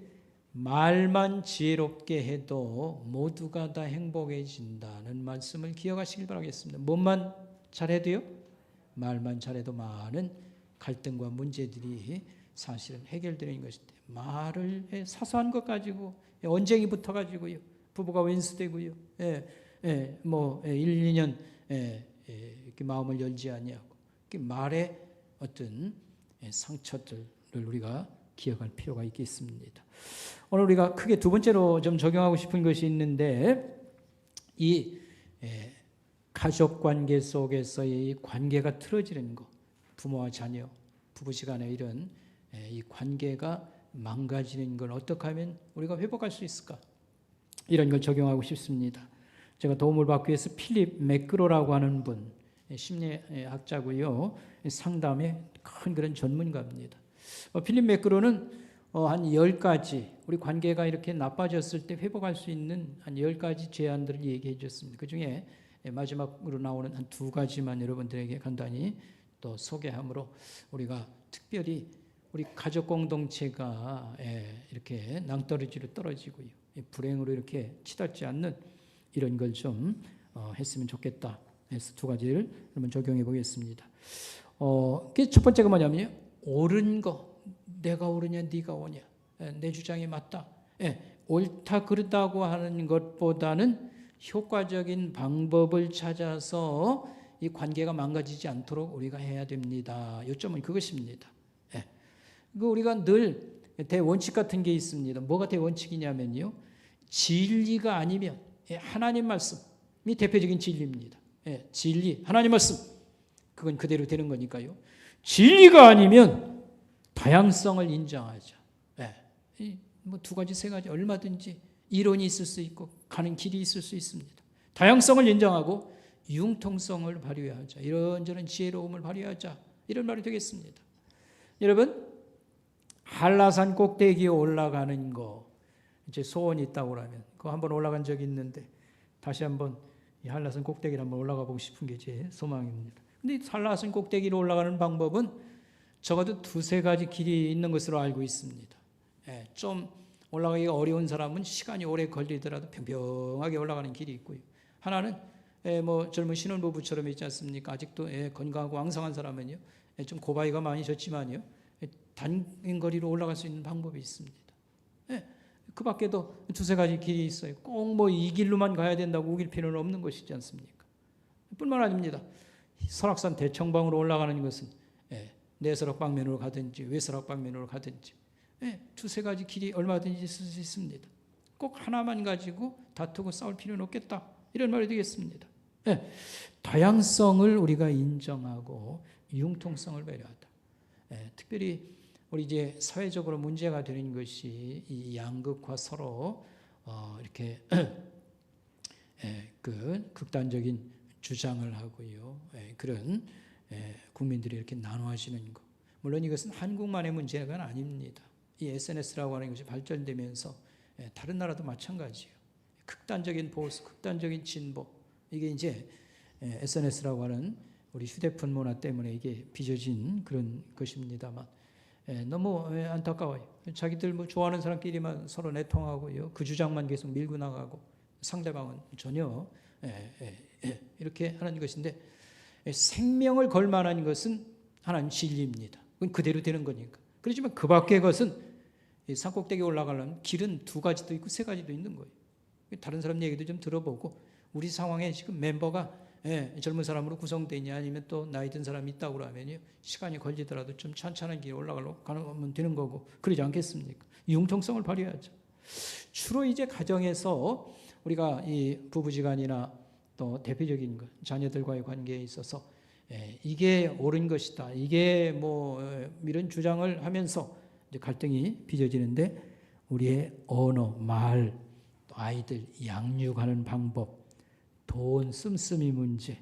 말만 지혜롭게 해도 모두가 다 행복해진다는 말씀을 기억하시길 바라겠습니다. 뭐만 잘해도요? 말만 잘해도 많은 갈등과 문제들이 사실은 해결되는 것인데, 말을 사소한 것 가지고 언쟁이 붙어가지고요, 부부가 웬수되고요, 1, 2년 이렇게 마음을 열지 아니하고, 말의 어떤 상처들을 우리가 기억할 필요가 있겠습니다. 오늘 우리가 크게 두 번째로 좀 적용하고 싶은 것이 있는데, 이 가족 관계 속에서의 관계가 틀어지는 것, 부모와 자녀, 부부시간에 이런 이 관계가 망가지는 걸 어떻게 하면 우리가 회복할 수 있을까? 이런 걸 적용하고 싶습니다. 제가 도움을 받기 위해서 필립 매크로라고 하는 분, 심리학자고요, 상담의 큰 그런 전문가입니다. 필립 매크로는 한 10가지, 우리 관계가 이렇게 나빠졌을 때 회복할 수 있는 한 10가지 제안들을 얘기해 주셨습니다. 그 중에 마지막으로 나오는 한 2가지만 여러분들에게 간단히 또 소개함으로 우리가 특별히 우리 가족 공동체가 이렇게 낭떠러지로 떨어지고요, 불행으로 이렇게 치닫지 않는 이런 걸 좀 했으면 좋겠다 해서 2가지를 한번 적용해 보겠습니다. 첫 번째가 뭐냐면요, 옳은 거, 내가 옳으냐 네가 옳으냐, 내 주장이 맞다, 옳다 그르다고 하는 것보다는 효과적인 방법을 찾아서 이 관계가 망가지지 않도록 우리가 해야 됩니다. 요점은 그것입니다. 우리가 늘 대원칙 같은 게 있습니다. 뭐가 대원칙이냐면요, 진리가 아니면, 하나님 말씀이 대표적인 진리입니다. 진리, 하나님 말씀, 그건 그대로 되는 거니까요. 진리가 아니면 다양성을 인정하자. 뭐 2가지, 3가지 얼마든지 이론이 있을 수 있고 가는 길이 있을 수 있습니다. 다양성을 인정하고 융통성을 발휘하자, 이런저런 지혜로움을 발휘하자, 이런 말이 되겠습니다. 여러분, 한라산 꼭대기에 올라가는 거, 이제 소원이 있다고 하면 그거 한번 올라간 적이 있는데 다시 한번 이 한라산 꼭대기를 한번 올라가 보고 싶은 게 제 소망입니다. 근데 한라산 꼭대기로 올라가는 방법은 적어도 2-3가지 길이 있는 것으로 알고 있습니다. 좀 올라가기가 어려운 사람은 시간이 오래 걸리더라도 평평하게 올라가는 길이 있고요. 하나는 뭐 젊은 신혼부부처럼 있지 않습니까? 아직도 건강하고 왕성한 사람은요, 좀 고바위가 많이 졌지만요, 단거리로 올라갈 수 있는 방법이 있습니다. 그 밖에도 2-3가지 길이 있어요. 꼭 뭐 이 길로만 가야 된다고 우길 필요는 없는 것이지 않습니까? 뿐만 아닙니다. 설악산 대청방으로 올라가는 것은 내설악 방면으로 가든지 외설악 방면으로 가든지 2-3가지 길이 얼마든지 있을 수 있습니다. 꼭 하나만 가지고 다투고 싸울 필요는 없겠다, 이런 말이 되겠습니다. 다양성을 우리가 인정하고 융통성을 배려하다. 특별히 우리 이제 사회적으로 문제가 되는 것이 이 양극화 서로 이렇게 그 극단적인 주장을 하고요. 그런 국민들이 이렇게 나눠지는 것. 물론 이것은 한국만의 문제가 아닙니다. 이 SNS라고 하는 것이 발전되면서 다른 나라도 마찬가지예요. 극단적인 보수, 극단적인 진보. 이게 이제 SNS라고 하는 우리 휴대폰 문화 때문에 이게 빚어진 그런 것입니다만 너무 안타까워요. 자기들 뭐 좋아하는 사람끼리만 서로 내통하고요. 그 주장만 계속 밀고 나가고 상대방은 전혀 이렇게 하는 것인데 생명을 걸 만한 것은 하나님 진리입니다. 그건 그대로 되는 거니까. 그렇지만 그 밖의 것은 산꼭대기에 올라가려면 길은 2가지도 있고 3가지도 있는 거예요. 다른 사람 얘기도 좀 들어보고 우리 상황에 지금 멤버가 젊은 사람으로 구성되냐 아니면 또 나이 든 사람이 있다고 그러면요. 시간이 걸리더라도 좀 찬찬한 길에 올라가면 되는 거고 그러지 않겠습니까? 융통성을 발휘하죠. 주로 이제 가정에서 우리가 이 부부지간이나 또 대표적인 것, 자녀들과의 관계에 있어서 이게 옳은 것이다. 이게 뭐 이런 주장을 하면서 이제 갈등이 빚어지는데 우리의 언어, 말, 아이들 양육하는 방법, 돈 씀씀이 문제,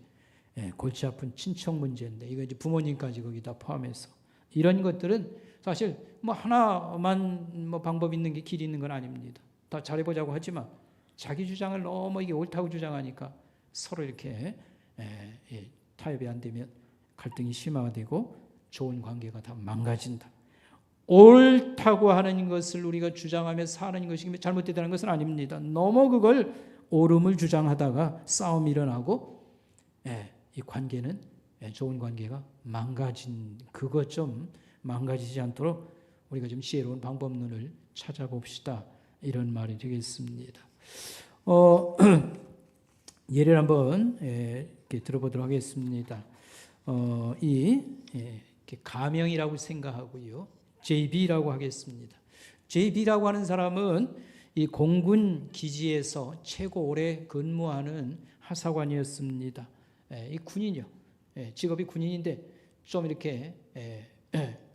골치 아픈 친척 문제인데 이거 이제 부모님까지 거기다 포함해서 이런 것들은 사실 뭐 하나만 뭐 방법 있는 게 길이 있는 건 아닙니다. 다 잘해보자고 하지만 자기 주장을 너무 이게 옳다고 주장하니까 서로 이렇게 타협이 안 되면 갈등이 심화되고 좋은 관계가 다 망가진다. 옳다고 하는 것을 우리가 주장하며 사는 것이 잘못되다는 것은 아닙니다. 너무 그걸 옳음을 주장하다가 싸움이 일어나고 이 관계는 좋은 관계가 그것 좀 망가지지 않도록 우리가 좀 지혜로운 방법론을 찾아봅시다. 이런 말이 되겠습니다. 예를 한번 이렇게 들어보도록 하겠습니다. 가명이라고 생각하고요. JB라고 하겠습니다. JB라고 하는 사람은 이 공군 기지에서 최고 오래 근무하는 하사관이었습니다. 이 군인이요. 직업이 군인인데 좀 이렇게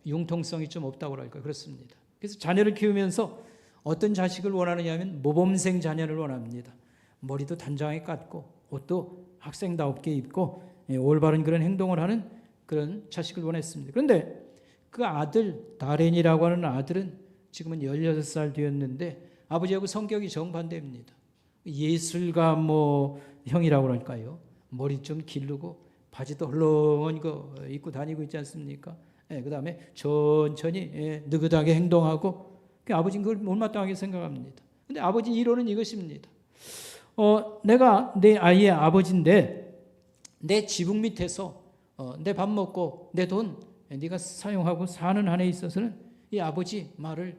융통성이 좀 없다고 할까요? 그렇습니다. 그래서 자녀를 키우면서 어떤 자식을 원하느냐 하면 모범생 자녀를 원합니다. 머리도 단정하게 깎고 옷도 학생다웁게 입고 올바른 그런 행동을 하는 그런 자식을 원했습니다. 그런데 그 아들 다렌이라고 하는 아들은 지금은 16살 되었는데 아버지하고 성격이 정반대입니다. 예술가 형이라고 할까요? 머리 좀 기르고 바지도 헐렁한 거 입고 다니고 있지 않습니까? 그 다음에 천천히 느긋하게 행동하고 아버지는 그걸 못마땅하게 생각합니다. 그런데 아버지 이론은 이것입니다. 내가 내 아이의 아버지인데 내 지붕 밑에서 내 밥 먹고 내 돈 네가 사용하고 사는 한에 있어서는 이 아버지 말을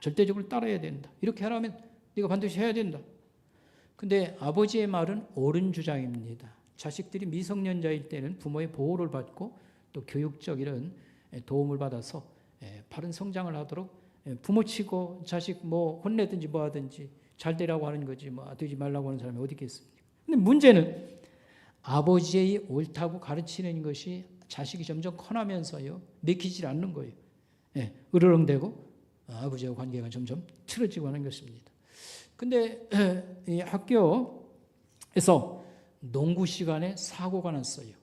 절대적으로 따라야 된다. 이렇게 하라면 네가 반드시 해야 된다. 근데 아버지의 말은 옳은 주장입니다. 자식들이 미성년자일 때는 부모의 보호를 받고 또 교육적 이런 도움을 받아서 바른 성장을 하도록 부모 치고 자식 혼내든지 하든지 잘 되라고 하는 거지 되지 말라고 하는 사람이 어디 있겠습니까? 근데 문제는 아버지의 옳다고 가르치는 것이 자식이 점점 커나면서요 내키질 않는 거예요. 으르렁대고 아버지와 관계가 점점 틀어지고 하는 것입니다. 근데 이 학교에서 농구 시간에 사고가 났어요.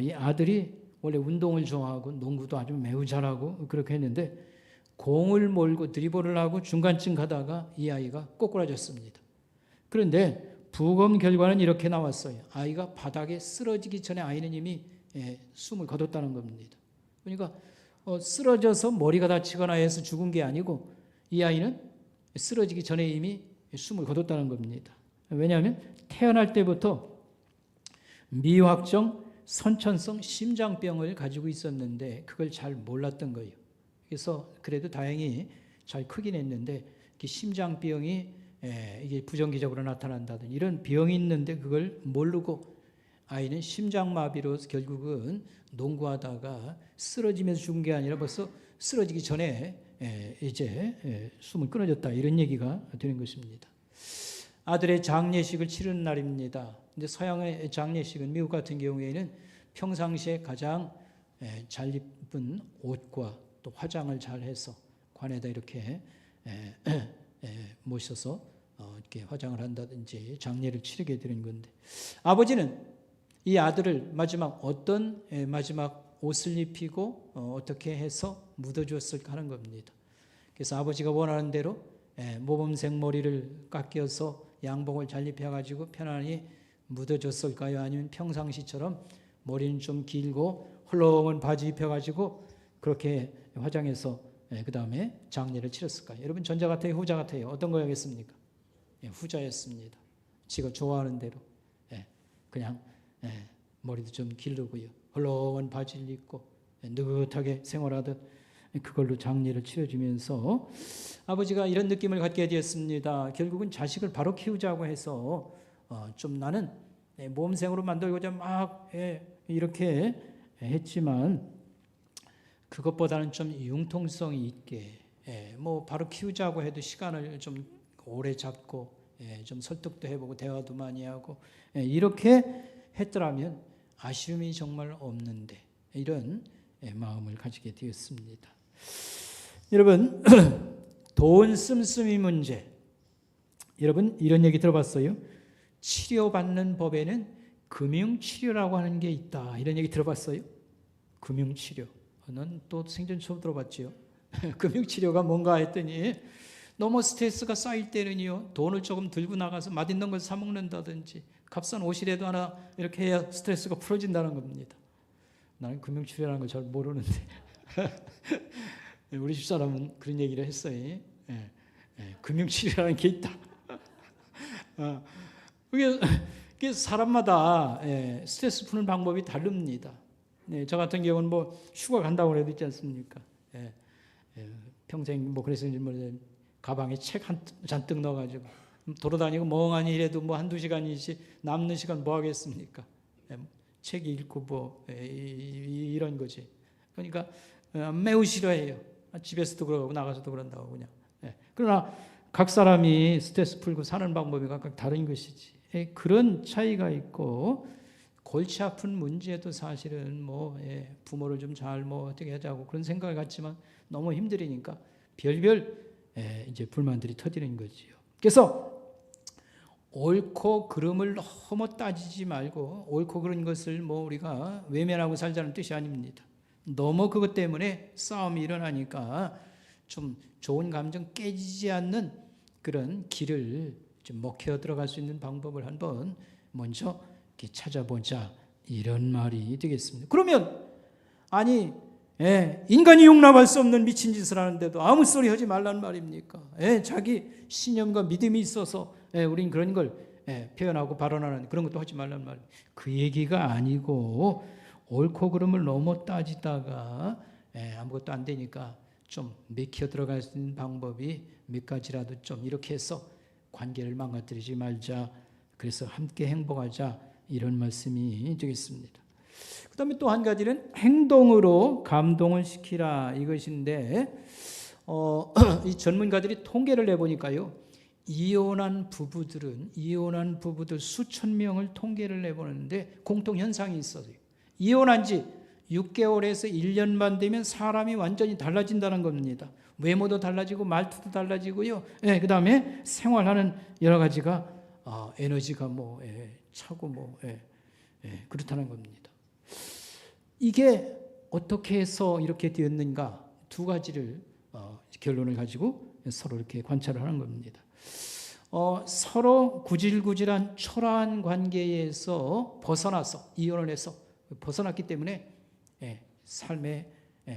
이 아들이 원래 운동을 좋아하고 농구도 아주 매우 잘하고 그렇게 했는데 공을 몰고 드리블을 하고 중간쯤 가다가 이 아이가 꼬꾸라졌습니다. 그런데 부검 결과는 이렇게 나왔어요. 아이가 바닥에 쓰러지기 전에 아이는 이미 숨을 거뒀다는 겁니다. 그러니까 쓰러져서 머리가 다치거나 해서 죽은 게 아니고 이 아이는 쓰러지기 전에 이미 숨을 거뒀다는 겁니다. 왜냐하면 태어날 때부터 미확정 선천성 심장병을 가지고 있었는데 그걸 잘 몰랐던 거예요. 그래서 그래도 다행히 잘 크긴 했는데 심장병이 이게 부정기적으로 나타난다든지 이런 병이 있는데 그걸 모르고 아이는 심장마비로 결국은 농구하다가 쓰러지면서 죽은 게 아니라 벌써 쓰러지기 전에 이제 숨을 끊어졌다 이런 얘기가 되는 것입니다. 아들의 장례식을 치르는 날입니다. 근데 서양의 장례식은 미국 같은 경우에는 평상시에 가장 잘 입은 옷과 또 화장을 잘해서 관에다 이렇게 모셔서 이렇게 화장을 한다든지 장례를 치르게 되는 건데, 아버지는 이 아들을 마지막 옷을 입히고 어떻게 해서 묻어주었을까 하는 겁니다. 그래서 아버지가 원하는 대로 모범생 머리를 깎여서 양복을 잘 입혀가지고 편안히 묻어줬을까요? 아니면 평상시처럼 머리는 좀 길고 헐렁한 바지 입혀가지고 그렇게 화장해서 그 다음에 장례를 치렀을까요? 여러분, 전자 같아요, 후자 같아요? 어떤 거였습니까? 후자였습니다. 지가 좋아하는 대로 그냥 머리도 좀 기르고요, 헐렁한 바지를 입고 느긋하게 생활하듯 그걸로 장례를 치러주면서 아버지가 이런 느낌을 갖게 되었습니다. 결국은 자식을 바로 키우자고 해서 좀 나는 모범생으로 만들고자 막 이렇게 했지만, 그것보다는 좀 융통성이 있게 뭐 바로 키우자고 해도 시간을 좀 오래 잡고 좀 설득도 해보고 대화도 많이 하고 이렇게 했더라면 아쉬움이 정말 없는데, 이런 마음을 가지게 되었습니다. 여러분, 돈 씀씀이 문제, 여러분 이런 얘기 들어봤어요? 치료받는 법에는 금융치료라고 하는 게 있다, 이런 얘기 들어봤어요? 금융치료는 또 생전 처음 들어봤죠. 금융치료가 뭔가 했더니, 너무 스트레스가 쌓일 때는요, 돈을 조금 들고 나가서 맛있는 걸 사 먹는다든지 값싼 옷이라도 하나 이렇게 해야 스트레스가 풀어진다는 겁니다. 나는 금융치료라는 걸 잘 모르는데 우리 집사람은 그런 얘기를 했어요. 금융치료라는 게 있다. 그게 사람마다 스트레스 푸는 방법이 다릅니다. 저 같은 경우는 뭐 휴가 간다고 해도 있지 않습니까? 평생 뭐 그래서 가방에 책 한 잔뜩 넣어가지고 돌아다니고 멍하니 이래도 뭐 한두 시간이지 남는 시간 뭐 하겠습니까? 책 읽고 뭐 이런 거지. 그러니까 매우 싫어해요. 집에서도 그러고 나가서도 그런다고 그냥. 그러나 각 사람이 스트레스 풀고 사는 방법이 각각 다른 것이지. 그런 차이가 있고, 골치 아픈 문제도 사실은 뭐 부모를 좀 잘 뭐 어떻게 하자고 그런 생각을 갖지만 너무 힘들으니까 별별 이제 불만들이 터지는 거지요. 그래서 옳고 그름을 너무 따지지 말고, 옳고 그른 것을 뭐 우리가 외면하고 살자는 뜻이 아닙니다. 너무 그것 때문에 싸움이 일어나니까 좀 좋은 감정 깨지지 않는 그런 길을 좀 먹혀 들어갈 수 있는 방법을 한번 먼저 이렇게 찾아보자, 이런 말이 되겠습니다. 그러면 아니 인간이 용납할 수 없는 미친 짓을 하는데도 아무 소리 하지 말란 말입니까? 자기 신념과 믿음이 있어서 우린 그런 걸 표현하고 발언하는 그런 것도 하지 말란 말이에요. 그 얘기가 아니고, 옳고 그름을 너무 따지다가 아무것도 안 되니까 좀 맥혀 들어갈 수 있는 방법이 몇 가지라도 좀 이렇게 해서 관계를 망가뜨리지 말자, 그래서 함께 행복하자, 이런 말씀이 되겠습니다. 그 다음에 또 한 가지는 행동으로 감동을 시키라, 이것인데 이 전문가들이 통계를 내보니까요, 이혼한 부부들 수천 명을 통계를 내보는데 공통 현상이 있어요. 이혼한 지 6개월에서 1년 반 되면 사람이 완전히 달라진다는 겁니다. 외모도 달라지고 말투도 달라지고요. 그 다음에 생활하는 여러 가지가 에너지가 뭐 차고 뭐 그렇다는 겁니다. 이게 어떻게 해서 이렇게 되었는가, 두 가지를 결론을 가지고 서로 이렇게 관찰을 하는 겁니다. 서로 구질구질한 초라한 관계에서 벗어나서, 이혼을 해서 벗어났기 때문에 삶에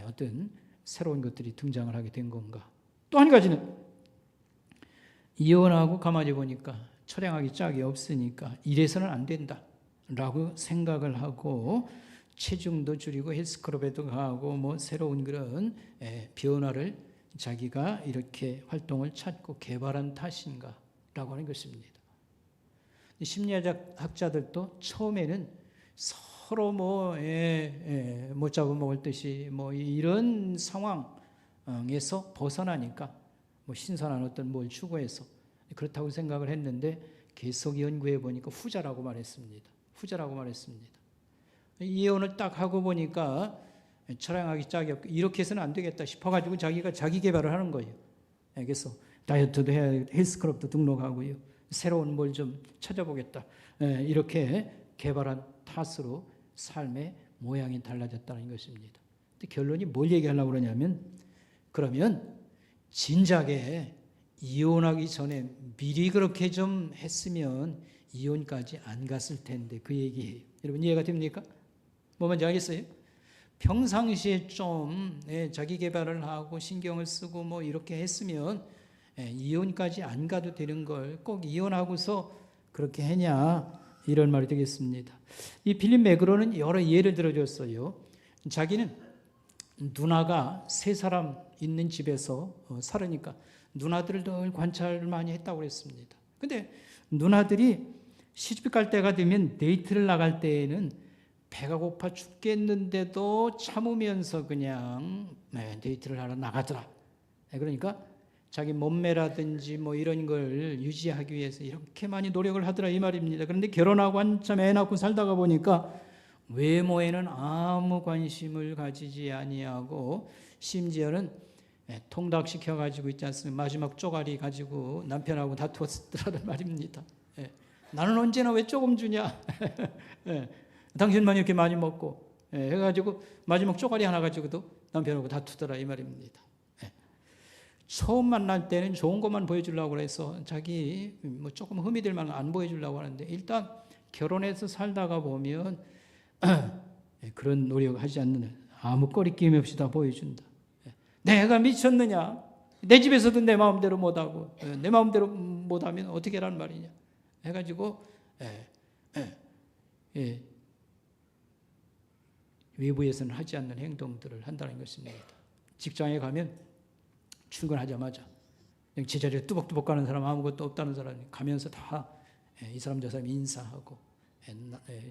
어떤 새로운 것들이 등장을 하게 된 건가. 또 한 가지는 이혼하고 가만히 보니까 처량하기 짝이 없으니까 이래서는 안 된다라고 생각을 하고 체중도 줄이고 헬스클럽에도 가고 뭐 새로운 그런 변화를 자기가 이렇게 활동을 찾고 개발한 탓인가 라고 하는 것입니다. 심리학자들도 처음에는 서로 못 잡아먹을 듯이 뭐 이런 상황에서 벗어나니까 뭐 신선한 어떤 뭘 추구해서 그렇다고 생각을 했는데, 계속 연구해 보니까 후자라고 말했습니다. 이혼을 딱 하고 보니까 처량하기 짝이 없고 이렇게 해서는 안 되겠다 싶어가지고 자기가 자기 개발을 하는 거예요. 그래서 다이어트도 해야 헬스클럽도 등록하고요. 새로운 뭘 좀 찾아보겠다. 이렇게 개발한 탓으로 삶의 모양이 달라졌다는 것입니다. 근데 결론이 뭘 얘기하려고 그러냐면 그러면 진작에 이혼하기 전에 미리 그렇게 좀 했으면 이혼까지 안 갔을 텐데 그 얘기예요. 여러분 이해가 됩니까? 뭐 뭔지 알겠어요? 평상시에 좀 자기 개발을 하고 신경을 쓰고 뭐 이렇게 했으면 이혼까지 안 가도 되는 걸 꼭 이혼하고서 그렇게 했냐 이런 말이 되겠습니다. 이 빌립 매그로는 여러 예를 들어줬어요. 자기는 누나가 3사람 있는 집에서 살으니까 누나들을 늘 관찰을 많이 했다고 그랬습니다. 근데 누나들이 시집 갈 때가 되면 데이트를 나갈 때에는 배가 고파 죽겠는데도 참으면서 그냥 데이트를 하러 나가더라. 그러니까 자기 몸매라든지 뭐 이런 걸 유지하기 위해서 이렇게 많이 노력을 하더라 이 말입니다. 그런데 결혼하고 한참 애 낳고 살다가 보니까 외모에는 아무 관심을 가지지 아니하고 심지어는 통닭시켜 가지고 있지 않습니까? 마지막 쪼가리 가지고 남편하고 다투었더라는 말입니다. 나는 언제나 왜 조금 주냐? 당신만 이렇게 많이 먹고 해가지고 마지막 쪼가리 하나 가지고도 남편하고 다투더라 이 말입니다. 처음 만날 때는 좋은 것만 보여주려고 해서 자기 뭐 조금 흠이 될 만한 안 보여주려고 하는데 일단 결혼해서 살다가 보면 그런 노력을 하지 않는 아무 거리낌 없이 다 보여준다. 내가 미쳤느냐? 내 집에서도 내 마음대로 못하고 내 마음대로 못하면 어떻게 하란 말이냐? 해가지고 외부에서는 하지 않는 행동들을 한다는 것입니다. 직장에 가면 출근하자마자 제자리에 뚜벅뚜벅 가는 사람 아무것도 없다는 사람이 가면서 다 이 사람 저 사람 인사하고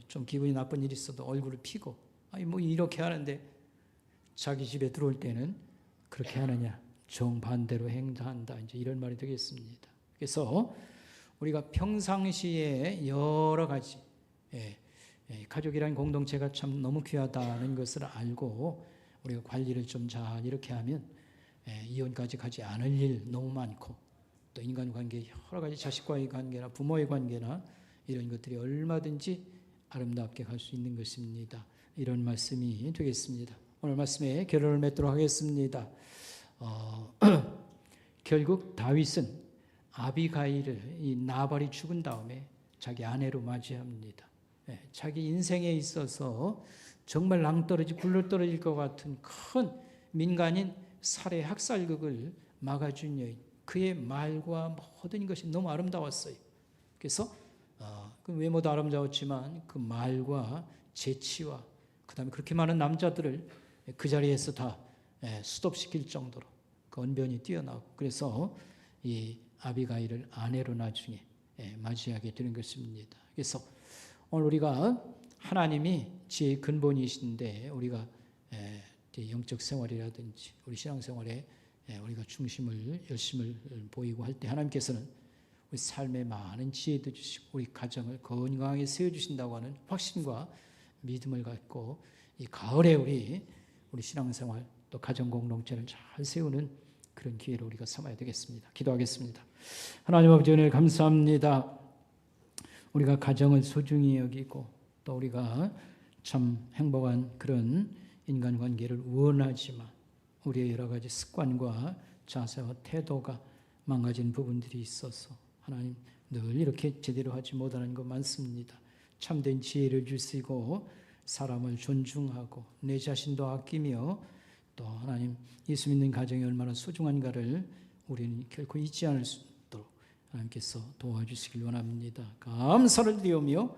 좀 기분이 나쁜 일이 있어도 얼굴을 피고 뭐 이렇게 하는데 자기 집에 들어올 때는 그렇게 하느냐 정반대로 행동한다 이제 이런 말이 되겠습니다. 그래서 우리가 평상시에 여러 가지 가족이라는 공동체가 참 너무 귀하다는 것을 알고 우리가 관리를 좀 잘 이렇게 하면 이혼까지 가지 않을 일 너무 많고 또 인간관계 여러 가지 자식과의 관계나 부모의 관계나 이런 것들이 얼마든지 아름답게 갈 수 있는 것입니다. 이런 말씀이 되겠습니다. 오늘 말씀에 결론을 맺도록 하겠습니다. 결국 다윗은 아비가일을 이 나발이 죽은 다음에 자기 아내로 맞이합니다. 자기 인생에 있어서 정말 낭떠러지 굴러떨어질 것 같은 큰 민간인 살해 학살극을 막아준 여인 그의 말과 모든 것이 너무 아름다웠어요. 그래서 그 외모도 아름다웠지만 그 말과 재치와 그 다음에 그렇게 많은 남자들을 그 자리에서 다 수톱시킬 정도로 그 언변이 뛰어나고 그래서 이 아비가일을 아내로 나중에 맞이하게 되는 것입니다. 그래서 오늘 우리가 하나님이 지혜의 근본이신데 우리가 영적 생활이라든지 우리 신앙생활에 우리가 열심을 보이고 할 때 하나님께서는 우리 삶에 많은 지혜도 주시고 우리 가정을 건강하게 세워주신다고 하는 확신과 믿음을 갖고 이 가을에 우리 신앙생활 또 가정 공동체를 잘 세우는 그런 기회를 우리가 삼아야 되겠습니다. 기도하겠습니다. 하나님 아버지 은혜를 감사합니다. 우리가 가정을 소중히 여기고 또 우리가 참 행복한 그런 인간관계를 원하지만 우리의 여러 가지 습관과 자세와 태도가 망가진 부분들이 있어서 하나님 늘 이렇게 제대로 하지 못하는 것 많습니다. 참된 지혜를 주시고 사람을 존중하고 내 자신도 아끼며 또 하나님 예수 믿는 가정이 얼마나 소중한가를 우리는 결코 잊지 않을 수 있도록 하나님께서 도와주시길 원합니다. 감사를 드리오며